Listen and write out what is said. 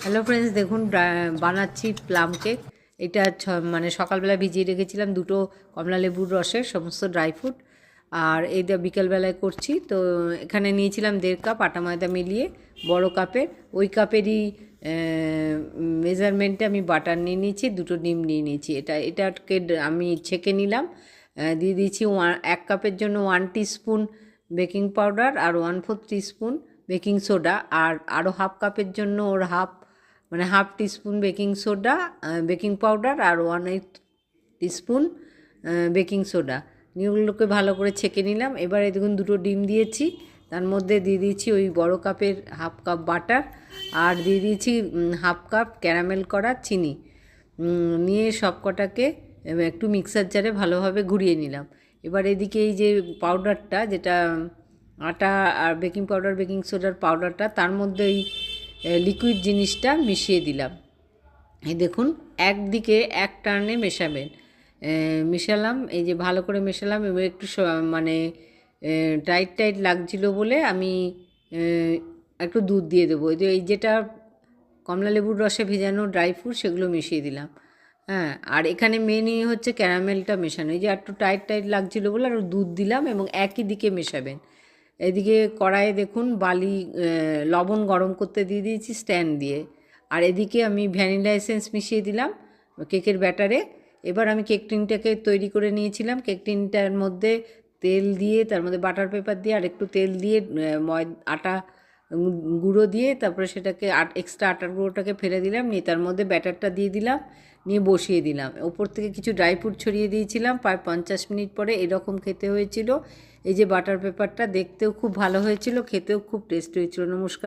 Hello friends, দেখুন বানাচ্ছি plum cake. এটা মানে সকালবেলা ভিজিয়ে রেখেছিলাম দুটো কমলা লেবুর রসের সমস্ত ড্রাই ফ্রুট, আর এইটা বিকেলবেলায় করছি। তো এখানে নিয়েছিলাম 1.5 কাপ আটা ময়দা মিলিয়ে বড় কাপের, ওই কাপেরই মেজারমেন্টে আমি বাটার নিয়ে নিয়েছি, দুটো ডিম নিয়ে নিয়েছি। এটাকে আমি ছেঁকে নিলাম। দিয়ে দিয়েছি 1 কাপের জন্য 1 টিস্পুন বেকিং পাউডার আর 1/4 টিস্পুন বেকিং সোডা, আর আরও হাফ কাপের জন্য ওর half teaspoon baking soda, baking powder আর 1/8 টিস্পুন বেকিং সোডা নিয়েগুলোকে ভালো করে ছেঁকে নিলাম। এবারে দেখুন দুটো ডিম দিয়েছি, তার মধ্যে দিয়ে দিয়েছি ওই বড় কাপের হাফ কাপ বাটার, আর দিয়ে দিয়েছি হাফ কাপ ক্যারামেল করা চিনি। নিয়ে সব কটাকে একটু মিক্সার জারে ভালোভাবে ঘুরিয়ে নিলাম। এবার এদিকে এই যে পাউডারটা, যেটা আটা আর বেকিং পাউডার বেকিং সোডার পাউডারটা, তার মধ্যে এই লিকুইড জিনিসটা মিশিয়ে দিলাম। এই দেখুন একদিকে এক টার্নে মেশাবেন। মেশালাম, এই যে ভালো করে মেশালাম। এবার একটু মানে টাইট টাইট লাগছিলো বলে আমি একটু দুধ দিয়ে দেবো। এই যেটা কমলা লেবুর রসে ভেজানো ড্রাই ফ্রুট সেগুলো মিশিয়ে দিলাম। হ্যাঁ, আর এখানে মেনই হচ্ছে ক্যারামেলটা মেশানো। এই যে একটু টাইট টাইট লাগছিলো বলে আর দুধ দিলাম, এবং একই দিকে মেশাবেন। এদিকে কড়াইয়ে দেখুন লবণ গরম করতে দিয়ে দিয়েছি স্ট্যান্ড দিয়ে, আর এদিকে আমি ভ্যানিলা এসেন্স মিশিয়ে দিলাম কেকের ব্যাটারে। এবার আমি কেক টিনটাকে তৈরি করে নিয়েছিলাম। কেক টিনটার মধ্যে তেল দিয়ে, তার মধ্যে বাটার পেপার দিয়ে আর একটু তেল দিয়ে আটা গুঁড়ো দিয়ে, তারপরে সেটাকে এক্সট্রা আটার গুঁড়োটাকে ফেলে দিলাম, নিয়ে তার মধ্যে ব্যাটারটা দিয়ে দিলাম, নিয়ে বসিয়ে দিলাম। ওপর থেকে কিছু ড্রাই ফ্রুট ছড়িয়ে দিয়েছিলাম। প্রায় 50 মিনিট পরে এরকম খেতে হয়েছিল। এই যে বাটার পেপারটা দেখতেও খুব ভালো হয়েছিল, খেতেও খুব টেস্ট হয়েছিল। নমস্কার।